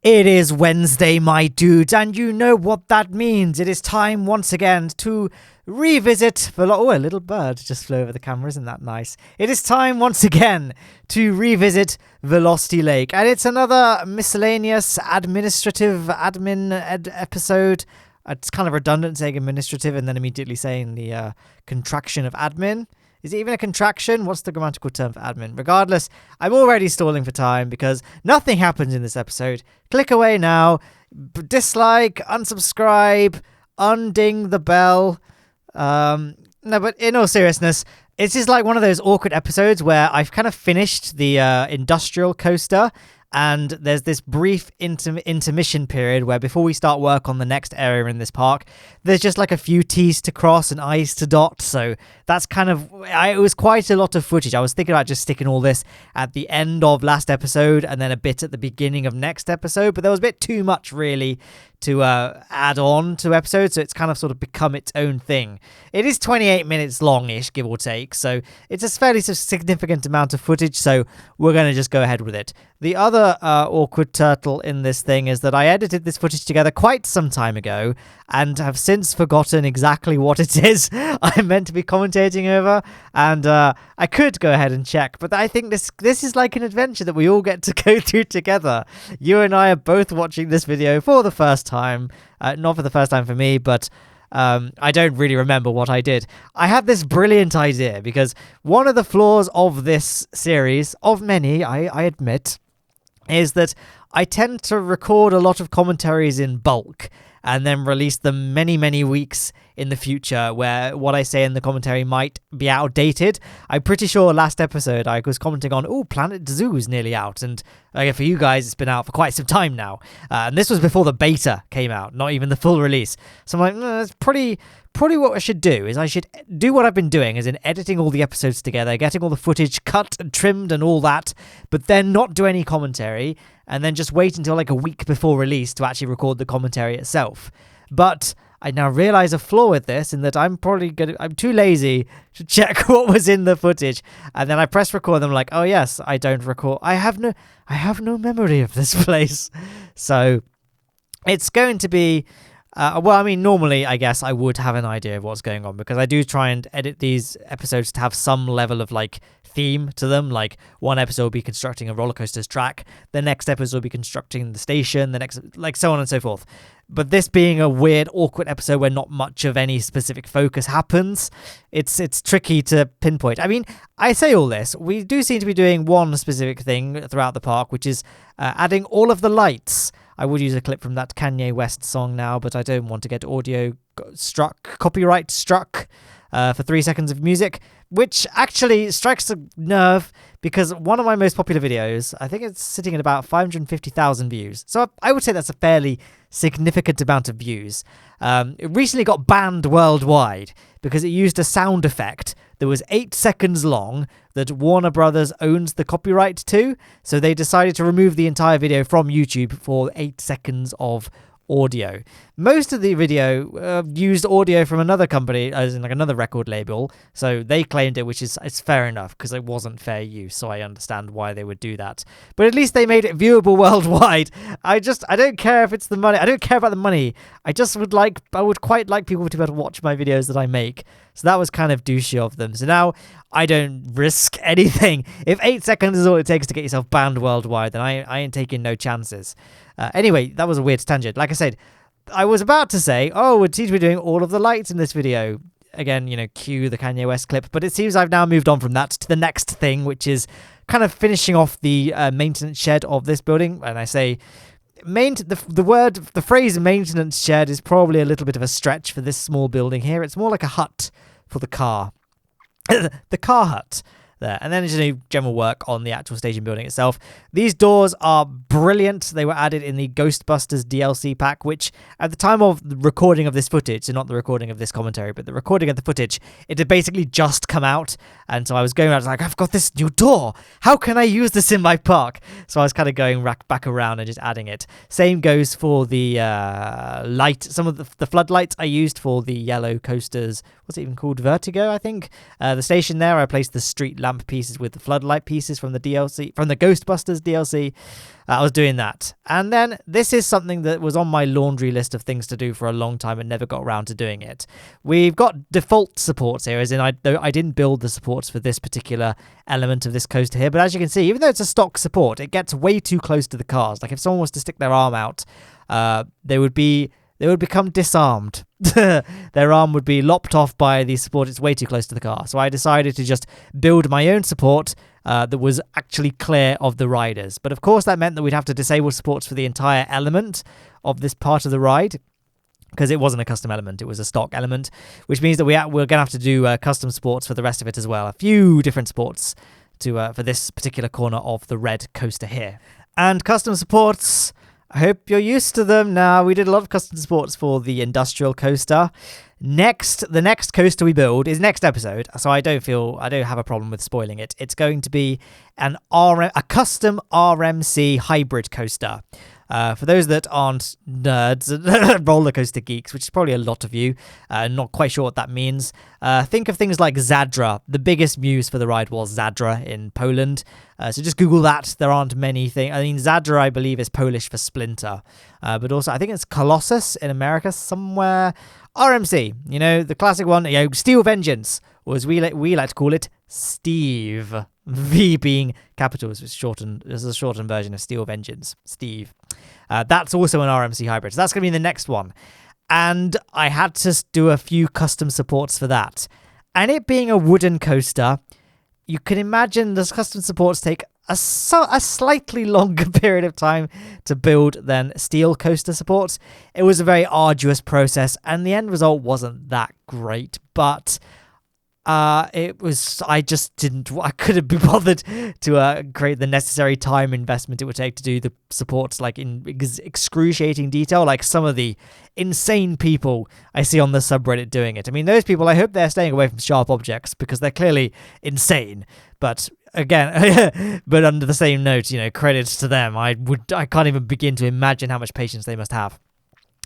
It is Wednesday, my dudes, and you know what that means. It is time once again to revisit Oh, a little bird just flew over the camera. Isn't that nice? It is time once again to revisit Velocity Lake, and it's another miscellaneous administrative episode. It's kind of redundant saying administrative and then immediately saying the contraction of admin. Is it even a contraction? What's the grammatical term for admin? Regardless, I'm already stalling for time because nothing happens in this episode. Click away now. Dislike, unsubscribe, unding the bell. No, but in all seriousness, it's just like one of those awkward episodes where I've kind of finished the industrial coaster, and there's this brief intermission period where before we start work on the next area in this park, there's just like a few T's to cross and I's to dot. So that's kind of, it was quite a lot of footage. I was thinking about just sticking all this at the end of last episode and then a bit at the beginning of next episode, but there was a bit too much really to add on to episodes, so it's kind of sort of become its own thing. It is 28 minutes long-ish, give or take, so it's a fairly significant amount of footage, so we're going to just go ahead with it. The other awkward turtle in this thing is that I edited this footage together quite some time ago and have since forgotten exactly what it is I'm meant to be commentating over, and I could go ahead and check, but I think this is like an adventure that we all get to go through together. You and I are both watching this video for the first time. Not for the first time for me, but I don't really remember what I did. I had this brilliant idea because one of the flaws of this series, of many, I admit, is that I tend to record a lot of commentaries in bulk and then release them many, many weeks in the future where what I say in the commentary might be outdated. I'm pretty sure last episode I was commenting on, Planet Zoo is nearly out, and for you guys it's been out for quite some time now. And this was before the beta came out, not even the full release. So I'm like, that's probably what I should do is I should do what I've been doing, as in editing all the episodes together, getting all the footage cut and trimmed and all that, but then not do any commentary, and then just wait until like a week before release to actually record the commentary itself. But I now realize a flaw with this in that I'm too lazy to check what was in the footage, and then I press record and I'm like, oh yes, I don't record. I have no memory of this place. So it's going to be normally I guess I would have an idea of what's going on because I do try and edit these episodes to have some level of like theme to them. Like one episode will be constructing a roller coaster's track, the next episode will be constructing the station, the next, like so on and so forth. But this being a weird, awkward episode where not much of any specific focus happens, it's tricky to pinpoint. I mean, I say all this, we do seem to be doing one specific thing throughout the park, which is adding all of the lights. I would use a clip from that Kanye West song now, but I don't want to get copyright struck for 3 seconds of music, which actually strikes a nerve because one of my most popular videos, I think it's sitting at about 550,000 views. So I would say that's a fairly significant amount of views. It recently got banned worldwide because it used a sound effect that was 8 seconds long that Warner Brothers owns the copyright to. So they decided to remove the entire video from YouTube for 8 seconds of audio. Most of the video used audio from another company, as in like another record label, so they claimed it, which is it's fair enough because it wasn't fair use, so I understand why they would do that. But at least they made it viewable worldwide. I don't care if it's the money. I don't care about the money. I would quite like people to be able to watch my videos that I make. So that was kind of douchey of them. So now I don't risk anything. If 8 seconds is all it takes to get yourself banned worldwide, then I ain't taking no chances. Anyway, that was a weird tangent. Like I said, I was about to say, it seems to be doing all of the lights in this video. Again, cue the Kanye West clip. But it seems I've now moved on from that to the next thing, which is kind of finishing off the maintenance shed of this building. And I say the phrase maintenance shed is probably a little bit of a stretch for this small building here. It's more like a hut for the car. The car hut there. And then just general work on the actual station building itself. These doors are brilliant. They were added in the Ghostbusters DLC pack, which at the time of the recording of this footage, so not the recording of this commentary, but the recording of the footage, it had basically just come out. And so I was going around, like, I've got this new door. How can I use this in my park? So I was kind of going back around and just adding it. Same goes for the light. Some of the floodlights I used for the yellow coasters. What's it even called? Vertigo, I think. The station there, I placed the street lamp lamp pieces with the floodlight pieces from the DLC, from the Ghostbusters DLC. I was doing that. And then this is something that was on my laundry list of things to do for a long time and never got around to doing it. We've got default supports here, as in I didn't build the supports for this particular element of this coaster here, but as you can see, even though it's a stock support, it gets way too close to the cars. Like if someone was to stick their arm out, they would become disarmed. Their arm would be lopped off by the support. It's way too close to the car. So I decided to just build my own support that was actually clear of the riders. But of course, that meant that we'd have to disable supports for the entire element of this part of the ride, because it wasn't a custom element, it was a stock element, which means that we're going to have to do custom supports for the rest of it as well. A few different supports for this particular corner of the red coaster here. And custom supports, I hope you're used to them now. We did a lot of custom supports for the industrial coaster. The next coaster we build is next episode, so I don't have a problem with spoiling it. It's going to be a custom RMC hybrid coaster. For those that aren't nerds, roller coaster geeks, which is probably a lot of you, not quite sure what that means, think of things like Zadra. The biggest muse for the ride was Zadra in Poland. So just Google that. There aren't many things. I mean, Zadra, I believe, is Polish for splinter. But also, I think it's Colossus in America somewhere. RMC, the classic one, Steel Vengeance, or as we like to call it, Steve. V being capitals, which is a shortened version of Steel Vengeance. Steve. That's also an RMC hybrid. So that's going to be the next one. And I had to do a few custom supports for that. And it being a wooden coaster, you can imagine those custom supports take a slightly longer period of time to build than steel coaster supports. It was a very arduous process, and the end result wasn't that great, but I couldn't be bothered to create the necessary time investment it would take to do the supports like in excruciating detail, like some of the insane people I see on the subreddit doing it. I mean, those people, I hope they're staying away from sharp objects because they're clearly insane. But again, but under the same note, credits to them. I can't even begin to imagine how much patience they must have.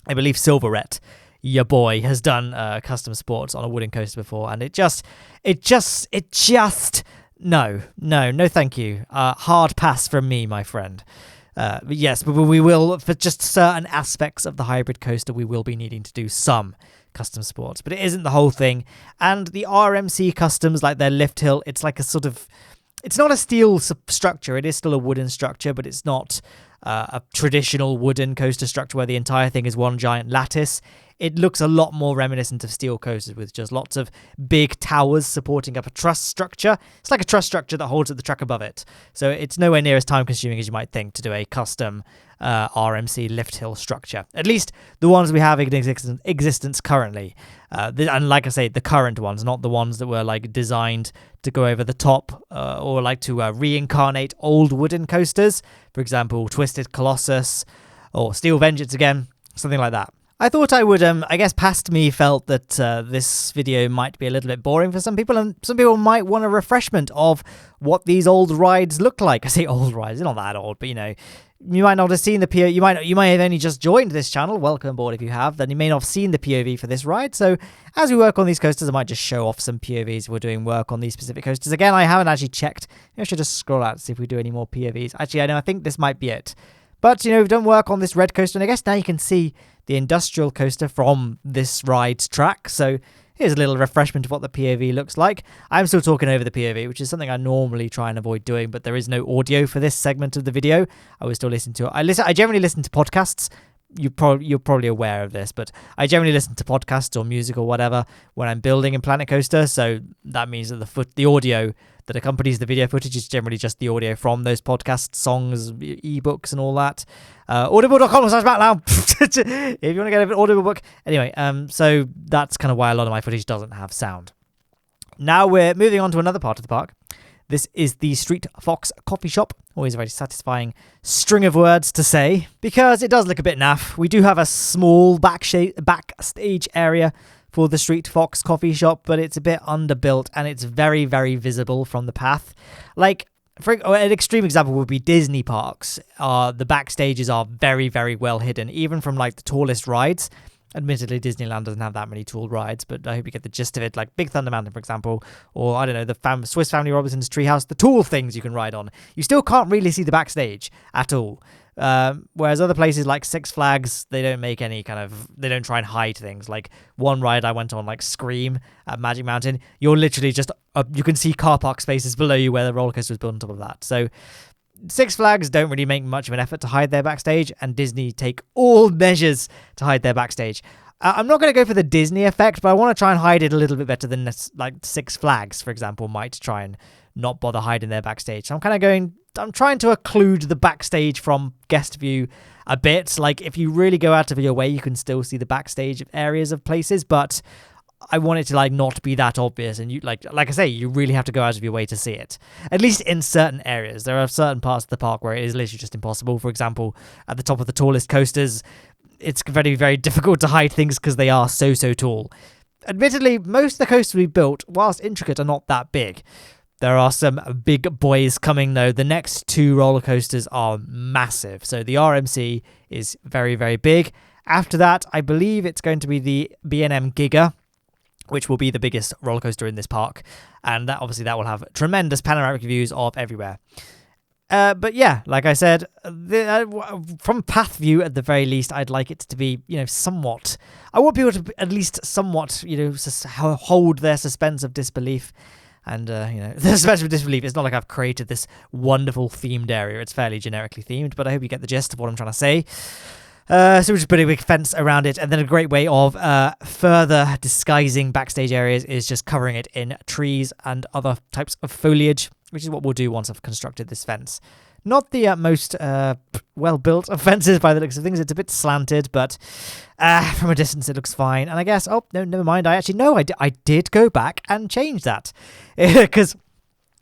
I believe Silverette, your boy, has done custom sports on a wooden coaster before, and it just no thank you. Hard pass from me, my friend. But yes, but we will, for just certain aspects of the hybrid coaster, we will be needing to do some custom sports, but it isn't the whole thing. And the RMC customs, like their lift hill, it's like a sort of, it's not a steel structure, it is still a wooden structure, but it's not a traditional wooden coaster structure where the entire thing is one giant lattice. It looks a lot more reminiscent of steel coasters with just lots of big towers supporting up a truss structure. It's like a truss structure that holds at the track above it. So it's nowhere near as time consuming as you might think to do a custom RMC lift hill structure. At least the ones we have in existence currently. And like I say, the current ones, not the ones that were like designed to go over the top or like to reincarnate old wooden coasters. For example, Twisted Colossus or Steel Vengeance again, something like that. I thought I would, I guess past me felt that this video might be a little bit boring for some people, and some people might want a refreshment of what these old rides look like. I say old rides, they're not that old, but you might not have seen the POV, you might have only just joined this channel, welcome aboard if you have, then you may not have seen the POV for this ride, so as we work on these coasters, I might just show off some POVs. We're doing work on these specific coasters. Again, I haven't actually checked. Maybe I should just scroll out to see if we do any more POVs. Actually, I think this might be it. But, we've done work on this red coaster, and I guess now you can see the industrial coaster from this ride's track. So here's a little refreshment of what the POV looks like. I'm still talking over the POV, which is something I normally try and avoid doing, but there is no audio for this segment of the video. I will still listen to it. I generally listen to podcasts. You're probably aware of this, but I generally listen to podcasts or music or whatever when I'm building in Planet Coaster. So that means that the audio that accompanies the video footage is generally just the audio from those podcasts, songs, ebooks, and all that. Audible.com/MattLown if you want to get an Audible book. Anyway, so that's kind of why a lot of my footage doesn't have sound. Now we're moving on to another part of the park. This is the Street Fox Coffee Shop. Always a very satisfying string of words to say, because it does look a bit naff. We do have a small backstage area for the Street Fox Coffee Shop, but it's a bit underbuilt and it's very, very visible from the path. Like, an extreme example would be Disney parks. The backstages are very, very well hidden, even from like the tallest rides. Admittedly, Disneyland doesn't have that many tool rides, but I hope you get the gist of it. Like Big Thunder Mountain, for example, or I don't know, the Swiss Family Robinson's Treehouse, the tool things you can ride on. You still can't really see the backstage at all. Whereas other places like Six Flags, they don't make any they don't try and hide things. Like one ride I went on, like Scream at Magic Mountain, you're literally just, you can see car park spaces below you where the roller coaster was built on top of that. So Six Flags don't really make much of an effort to hide their backstage, and Disney take all measures to hide their backstage. I'm not going to go for the Disney effect, but I want to try and hide it a little bit better than like Six Flags, for example, might try and not bother hiding their backstage. So I'm trying to occlude the backstage from guest view a bit. Like if you really go out of your way, you can still see the backstage areas of places, but I want it to like not be that obvious, and you like I say, you really have to go out of your way to see it. At least in certain areas. There are certain parts of the park where it is literally just impossible. For example, at the top of the tallest coasters, it's very, very difficult to hide things because they are so tall. Admittedly, most of the coasters we built, whilst intricate, are not that big. There are some big boys coming though. The next 2 roller coasters are massive. So the RMC is very, very big. After that, I believe it's going to be the B&M Giga, which will be the biggest roller coaster in this park, and that will have tremendous panoramic views of everywhere. But yeah, like I said, from path view at the very least, I'd like it to be, somewhat. I want people to at least somewhat, hold their suspense of disbelief. And, the suspense of disbelief, it's not like I've created this wonderful themed area. It's fairly generically themed, but I hope you get the gist of what I'm trying to say. So we're just putting a big fence around it, and then a great way of further disguising backstage areas is just covering it in trees and other types of foliage, which is what we'll do once I've constructed this fence. Not the most well-built of fences by the looks of things. It's a bit slanted, but from a distance it looks fine. And I guess, oh, no, never mind. I did go back and change that. Because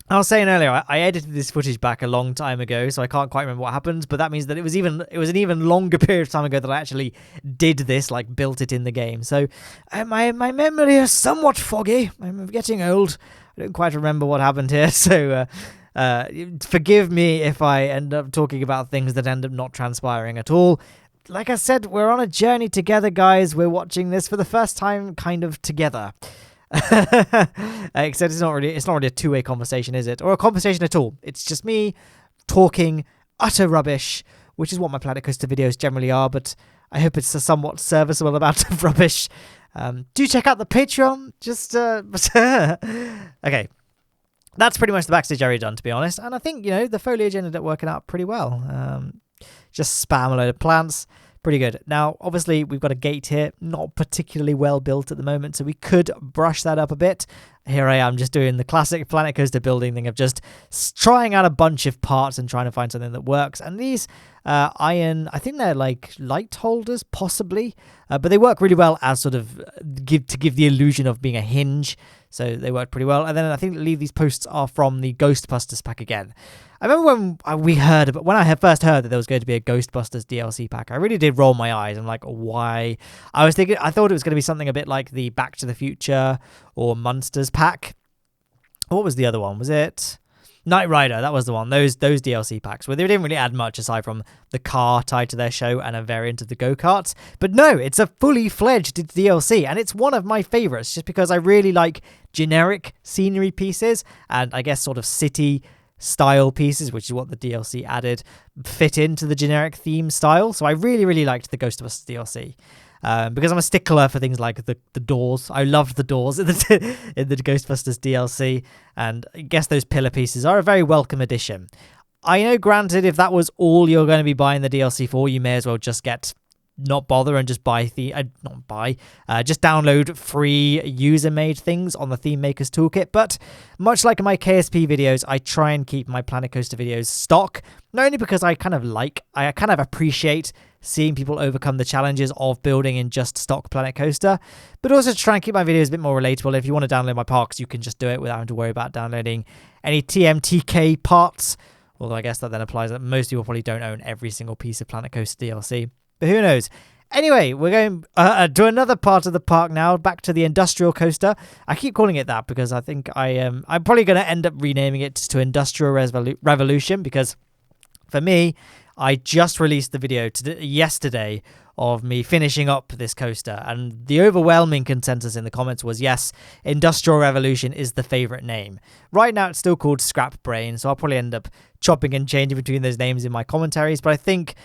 I was saying earlier, I edited this footage back a long time ago, so I can't quite remember what happened, but that means that it was an even longer period of time ago that I actually did this, like built it in the game. So my memory is somewhat foggy. I'm getting old. I don't quite remember what happened here, so forgive me if I end up talking about things that end up not transpiring at all. Like I said, we're on a journey together, guys. We're watching this for the first time kind of together. Except it's not really a two-way conversation, is it? Or a conversation at all. It's just me talking utter rubbish, which is what my Planet Coaster videos generally are, but I hope it's a somewhat serviceable amount of rubbish. Do check out the Patreon. Okay. That's pretty much the backstage area done, to be honest. And I think, the foliage ended up working out pretty well. Just spam a load of plants. Pretty good. Now, obviously, we've got a gate here, not particularly well built at the moment, so we could brush that up a bit. Here I am just doing the classic Planet Coaster building thing of just trying out a bunch of parts and trying to find something that works. And these iron, I think they're like light holders, possibly, but they work really well as sort of give the illusion of being a hinge. So they work pretty well. And then I think these posts are from the Ghostbusters pack again. I remember when I had first heard that there was going to be a Ghostbusters DLC pack, I really did roll my eyes. I'm like, why? I thought it was going to be something a bit like the Back to the Future or Munsters pack. What was the other one? Was it Knight Rider? That was the one. Those DLC packs where they didn't really add much aside from the car tied to their show and a variant of the go-karts. But no, it's a fully fledged DLC, and it's one of my favorites just because I really like generic scenery pieces and I guess sort of city style pieces, which is what the DLC added, fit into the generic theme style. So I really, really liked the Ghostbusters DLC. Because I'm a stickler for things like the doors. I loved the doors in the Ghostbusters DLC, and I guess those pillar pieces are a very welcome addition. I know, granted, if that was all you're going to be buying the DLC for, you may as well just not bother and just just download free user-made things on the Theme Maker's Toolkit. But much like my KSP videos, I try and keep my Planet Coaster videos stock, not only because I kind of appreciate seeing people overcome the challenges of building in just stock Planet Coaster, but also to try and keep my videos a bit more relatable. If you want to download my parks, you can just do it without having to worry about downloading any TMTK parts, although I guess that then applies that most people probably don't own every single piece of Planet Coaster DLC. But who knows? Anyway, we're going to another part of the park now, back to the Industrial Coaster. I keep calling it that because I think I'm probably going to end up renaming it to Industrial Revolution, because for me, I just released the video yesterday of me finishing up this coaster. And the overwhelming consensus in the comments was, yes, Industrial Revolution is the favorite name. Right now, it's still called Scrap Brain, so I'll probably end up chopping and changing between those names in my commentaries. But I think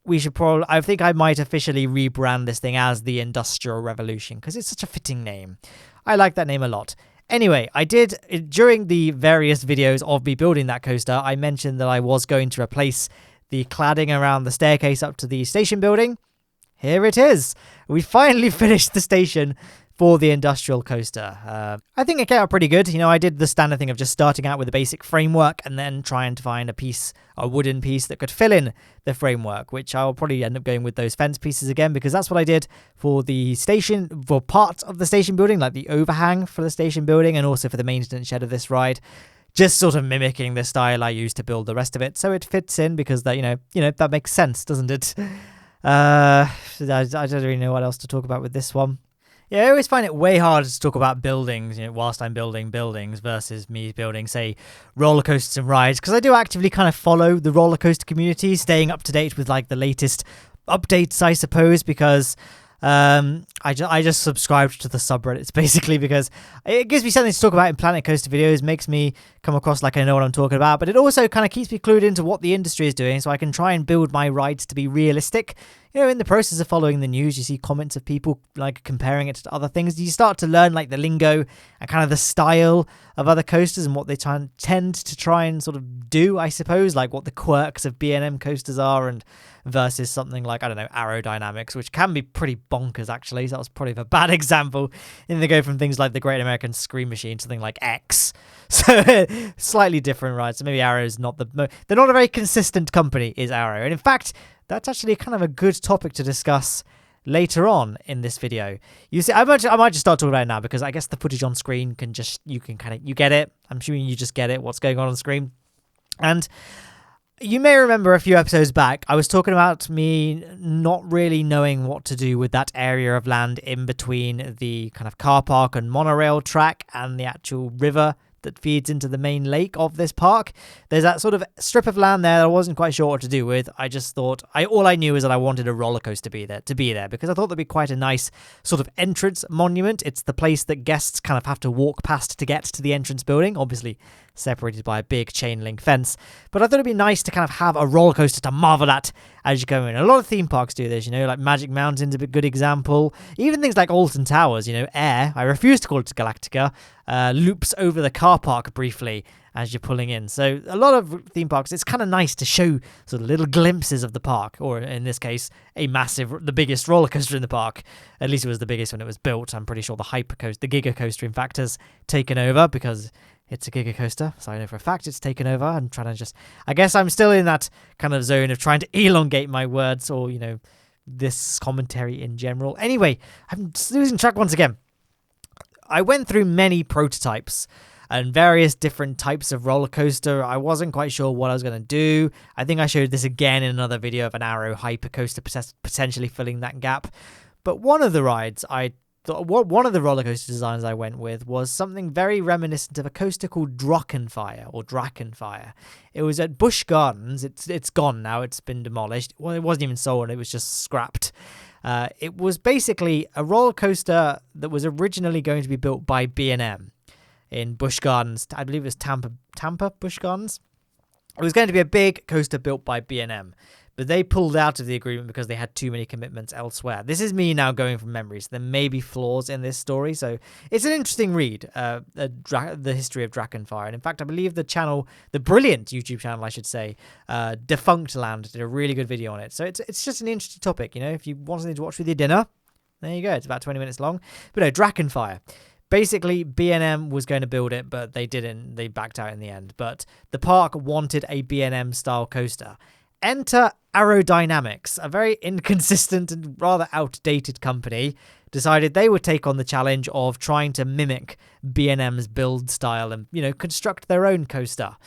I might officially rebrand this thing as the Industrial Revolution because it's such a fitting name. I like that name a lot. Anyway, during the various videos of me building that coaster, I mentioned that I was going to replace the cladding around the staircase up to the station building. Here it is. We finally finished the station for the industrial coaster. I think it came out pretty good. I did the standard thing of just starting out with a basic framework and then trying to find a wooden piece that could fill in the framework, which I'll probably end up going with those fence pieces again, because that's what I did for parts of the station building, like the overhang for the station building and also for the maintenance shed of this ride. Just sort of mimicking the style I used to build the rest of it, so it fits in because that that makes sense, doesn't it? I don't really know what else to talk about with this one. Yeah, I always find it way harder to talk about buildings, whilst I'm building buildings versus me building, say, roller coasters and rides, because I do actively kind of follow the roller coaster community, staying up to date with like the latest updates, I suppose, because I just subscribed to the subreddits basically because it gives me something to talk about in Planet Coaster videos, makes me come across like I know what I'm talking about, but it also kind of keeps me clued into what the industry is doing so I can try and build my rides to be realistic. In the process of following the news, you see comments of people like comparing it to other things. You start to learn like the lingo and kind of the style of other coasters and what they tend to try and sort of do, I suppose, like what the quirks of B&M coasters are and versus something like, I don't know, aerodynamics, which can be pretty bonkers actually. So that was probably a bad example. And they go from things like the Great American Scream Machine to something like X. So slightly different, right? So maybe Arrow's not they're not a very consistent company, is Arrow. And in fact, that's actually kind of a good topic to discuss later on in this video. You see, I might just start talking about it now because I guess the footage on screen you get it. I'm assuming you just get it, what's going on screen. And you may remember a few episodes back, I was talking about me not really knowing what to do with that area of land in between the kind of car park and monorail track and the actual river that feeds into the main lake of this park. There's that sort of strip of land there that I wasn't quite sure what to do with. I just thought, all I knew is that I wanted a roller coaster to be there because I thought that'd be quite a nice sort of entrance monument. It's the place that guests kind of have to walk past to get to the entrance building, obviously separated by a big chain link fence. But I thought it'd be nice to kind of have a roller coaster to marvel at as you go in. A lot of theme parks do this, like Magic Mountain's a good example. Even things like Alton Towers, Air, I refuse to call it Galactica, loops over the car park briefly as you're pulling in. So a lot of theme parks, it's kind of nice to show sort of little glimpses of the park, or in this case, the biggest roller coaster in the park. At least it was the biggest when it was built. I'm pretty sure the Giga Coaster, in fact, has taken over because it's a Giga Coaster, so I know for a fact it's taken over. I'm trying to I guess I'm still in that kind of zone of trying to elongate my words or, this commentary in general. Anyway, I'm losing track once again. I went through many prototypes and various different types of roller coaster. I wasn't quite sure what I was going to do. I think I showed this again in another video of an Arrow hyper coaster potentially filling that gap. But one of the rides one of the roller coaster designs I went with was something very reminiscent of a coaster called Drakenfire. It was at Busch Gardens. It's gone now. It's been demolished. Well, it wasn't even sold. It was just scrapped. It was basically a roller coaster that was originally going to be built by B&M in Busch Gardens. I believe it was Tampa Busch Gardens. It was going to be a big coaster built by B&M. But they pulled out of the agreement because they had too many commitments elsewhere. This is me now going from memory, so there may be flaws in this story. So it's an interesting read, the history of Drakenfire. And in fact, I believe the brilliant YouTube channel, I should say, Defunct Land, did a really good video on it. So it's just an interesting topic. If you want something to watch with your dinner, there you go. It's about 20 minutes long. But no, Drakenfire. Basically, B&M was going to build it, but they didn't. They backed out in the end. But the park wanted a B&M style coaster. Enter Aerodynamics, a very inconsistent and rather outdated company, decided they would take on the challenge of trying to mimic B&M's build style and, construct their own coaster.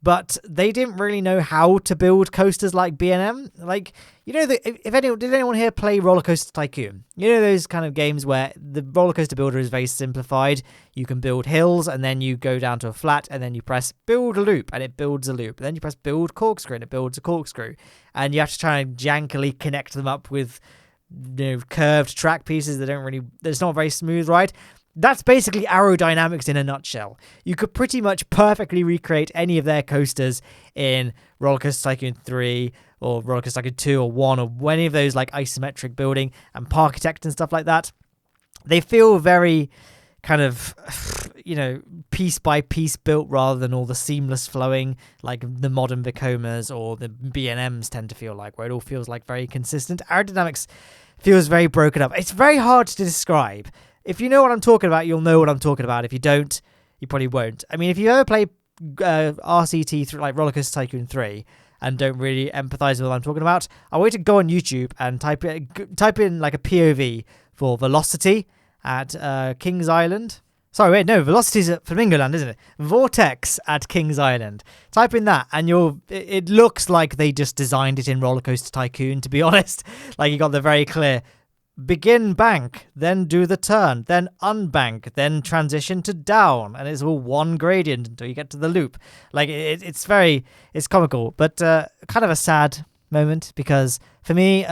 But they didn't really know how to build coasters like B&M. Like, did anyone here play Roller Coaster Tycoon? Those kind of games where the roller coaster builder is very simplified. You can build hills and then you go down to a flat and then you press build a loop and it builds a loop. And then you press build corkscrew and it builds a corkscrew. And you have to try and jankily connect them up with curved track pieces that it's not a very smooth ride. That's basically aerodynamics in a nutshell. You could pretty much perfectly recreate any of their coasters in Roller Coaster Tycoon 3 or Roller Coaster Tycoon 2 or 1 or any of those like isometric building and Parkitect and stuff like that. They feel very kind of, piece by piece built rather than all the seamless flowing like the modern Vekomas or the B&Ms tend to feel like, where it all feels like very consistent. Aerodynamics feels very broken up. It's very hard to describe. If you know what I'm talking about, you'll know what I'm talking about. If you don't, you probably won't. I mean, if you ever play RCT, like Roller Coaster Tycoon 3, and don't really empathize with what I'm talking about, I want you to go on YouTube and type in like a POV for Velocity at Kings Island. Sorry, wait, no, Velocity's at Flamingo Land, isn't it? Vortex at Kings Island. Type in that, and it looks like they just designed it in Roller Coaster Tycoon, to be honest. Like, you got the very clear begin bank, then do the turn, then unbank, then transition to down, and it's all one gradient until you get to the loop. Like, it's comical, but kind of a sad moment, because for me,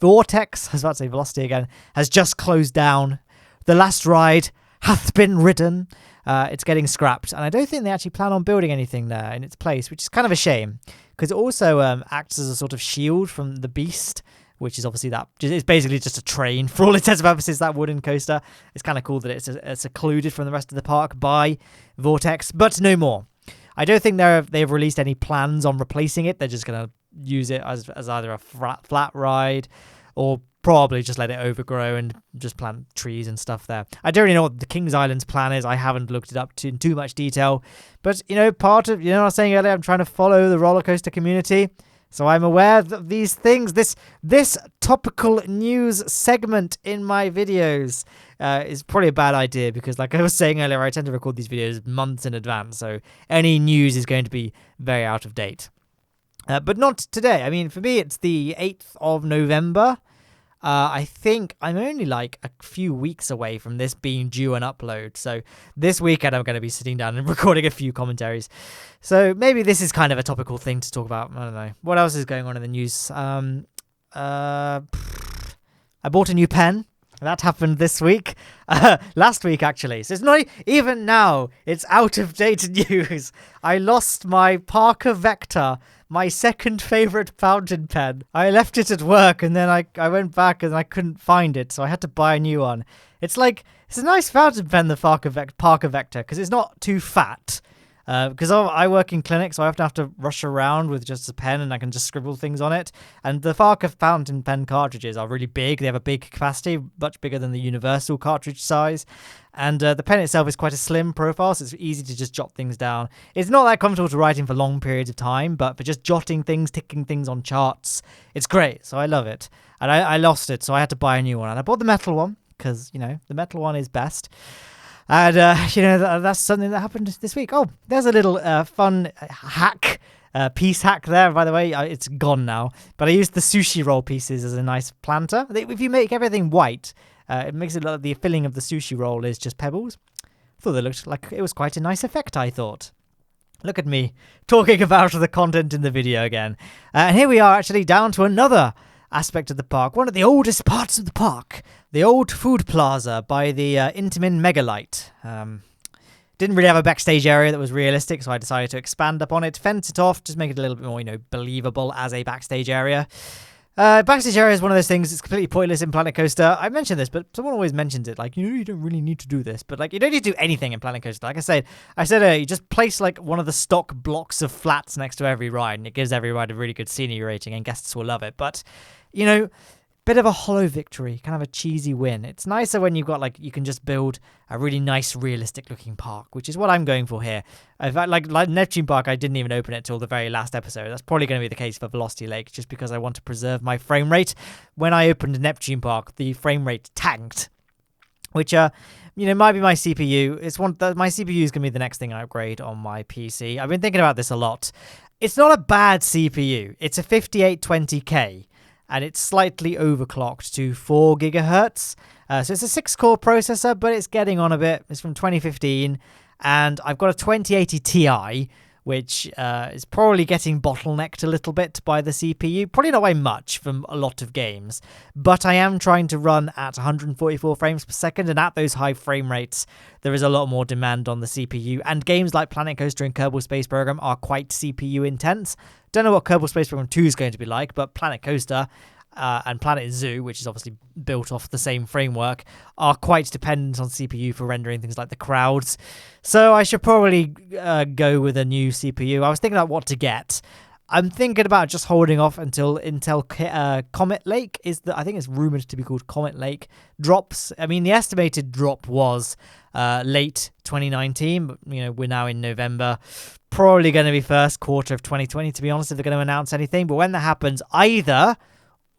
Vortex, I was about to say Velocity again, has just closed down. The last ride hath been ridden. It's getting scrapped, and I don't think they actually plan on building anything there in its place, which is kind of a shame, because it also acts as a sort of shield from the beast, which is obviously it's basically just a train for all intents and purposes, that wooden coaster. It's kind of cool that it's secluded from the rest of the park by Vortex, but no more. I don't think they've released any plans on replacing it. They're just going to use it as either a flat ride or probably just let it overgrow and just plant trees and stuff there. I don't really know what the Kings Island's plan is. I haven't looked it up in too much detail. But, part of, what I was saying earlier, I'm trying to follow the roller coaster community. So I'm aware of these things. This topical news segment in my videos is probably a bad idea, because like I was saying earlier, I tend to record these videos months in advance. So any news is going to be very out of date. But not today. I mean, for me, it's the 8th of November. I think I'm only like a few weeks away from this being due an upload. So this weekend I'm going to be sitting down and recording a few commentaries. So maybe this is kind of a topical thing to talk about. I don't know. What else is going on in the news? I bought a new pen. That happened this week. Last week, actually. So it's not even now. It's out of date news. I lost my Parker Vector, my second favorite fountain pen. I left it at work, and then I went back and I couldn't find it, so I had to buy a new one. It's a nice fountain pen, the Parker Vector, because it's not too fat. Because I work in clinic, so I often have to rush around with just a pen, and I can just scribble things on it. And the Parker fountain pen cartridges are really big. They have a big capacity, much bigger than the universal cartridge size. And the pen itself is quite a slim profile, so it's easy to just jot things down. It's not that comfortable to write in for long periods of time, but for just jotting things, ticking things on charts, it's great. So I love it. And I lost it, so I had to buy a new one. And I bought the metal one, because, the metal one is best. And, that's something that happened this week. Oh, there's a little fun hack, piece hack there, by the way. It's gone now. But I used the sushi roll pieces as a nice planter. If you make everything white, it makes it look like the filling of the sushi roll is just pebbles. I thought they looked like it was quite a nice effect, I thought. Look at me, talking about the content in the video again. And here we are, actually, down to another aspect of the park, one of the oldest parts of the park, the old food plaza by the Intamin Megalite. Didn't really have a backstage area that was realistic, so I decided to expand upon it, fence it off, just make it a little bit more, believable as a backstage area. Backstage area is one of those things, it's completely pointless in Planet Coaster. I mentioned this, but someone always mentions it, you don't really need to do this, but you don't need to do anything in Planet Coaster. Like I said you just place one of the stock blocks of flats next to every ride, and it gives every ride a really good scenery rating, and guests will love it. But bit of a hollow victory, kind of a cheesy win. It's nicer when you've got you can just build a really nice, realistic looking park, which is what I'm going for here. In fact, like Neptune Park, I didn't even open it till the very last episode. That's probably going to be the case for Velocity Lake, just because I want to preserve my frame rate. When I opened Neptune Park, the frame rate tanked, which might be my CPU. My CPU is going to be the next thing I upgrade on my PC. I've been thinking about this a lot. It's not a bad CPU. It's a 5820K. And it's slightly overclocked to 4 gigahertz. So it's a 6-core processor, but it's getting on a bit. It's from 2015. And I've got a 2080 Ti, which is probably getting bottlenecked a little bit by the CPU. Probably not by much from a lot of games, but I am trying to run at 144 frames per second, and at those high frame rates, there is a lot more demand on the CPU, and games like Planet Coaster and Kerbal Space Program are quite CPU intense. Don't know what Kerbal Space Program 2 is going to be like, but Planet Coaster and Planet Zoo, which is obviously built off the same framework, are quite dependent on CPU for rendering things like the crowds. So I should probably go with a new CPU. I was thinking about what to get. I'm thinking about just holding off until Intel Comet Lake I think it's rumored to be called Comet Lake, drops. I mean, the estimated drop was late 2019, but we're now in November. Probably going to be first quarter of 2020, to be honest, if they're going to announce anything. But when that happens, either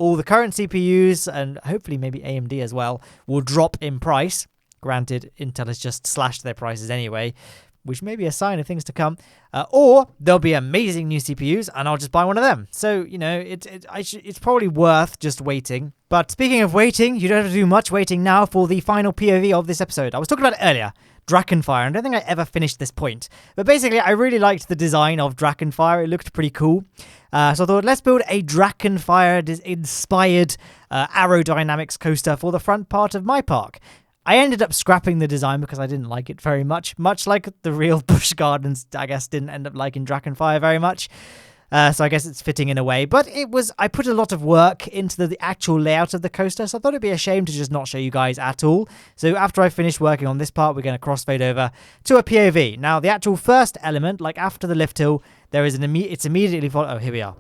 all the current CPUs, and hopefully maybe AMD as well, will drop in price. Granted, Intel has just slashed their prices anyway, which may be a sign of things to come. Or there'll be amazing new CPUs, and I'll just buy one of them. So, it's probably worth just waiting. But speaking of waiting, you don't have to do much waiting now for the final POV of this episode. I was talking about it earlier. Drakenfire. I don't think I ever finished this point. But basically, I really liked the design of Drakenfire. It looked pretty cool. So I thought, let's build a Drakenfire-inspired aerodynamics coaster for the front part of my park. I ended up scrapping the design because I didn't like it very much. Much like the real Busch Gardens, I guess, didn't end up liking Drakenfire very much. So I guess it's fitting in a way. But I put a lot of work into the actual layout of the coaster, so I thought it'd be a shame to just not show you guys at all. So after I finish working on this part, we're going to crossfade over to a POV. Now, the actual first element, like after the lift hill, there is it's immediately followed. Oh, here we are.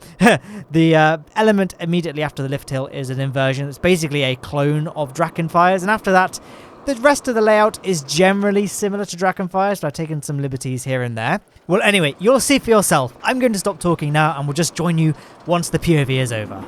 The element immediately after the lift hill is an inversion. It's basically a clone of Drakenfire's, and after that, the rest of the layout is generally similar to Drakenfire's, but I've taken some liberties here and there. Well, anyway, you'll see for yourself. I'm going to stop talking now, and we'll just join you once the POV is over.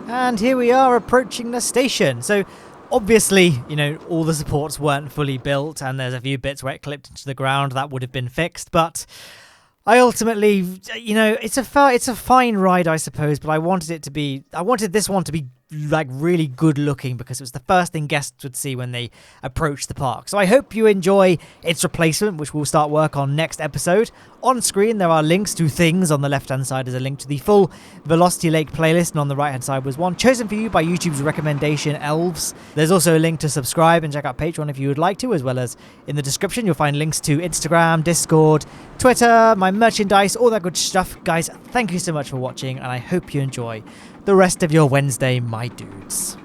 And here we are approaching the station. So obviously, all the supports weren't fully built, and there's a few bits where it clipped into the ground that would have been fixed, but I ultimately, it's a fine ride, I suppose, but I wanted this one to be like really good looking because it was the first thing guests would see when they approach the park. So I hope you enjoy its replacement, which we'll start work on next episode. On screen, there are links to things. On the left-hand side is a link to the full Velocity Lake playlist, and on the right-hand side was one chosen for you by YouTube's recommendation, Elves. There's also a link to subscribe and check out Patreon if you would like to, as well as in the description you'll find links to Instagram, Discord, Twitter, my merchandise, all that good stuff. Guys, thank you so much for watching, and I hope you enjoy the rest of your Wednesday, my dudes.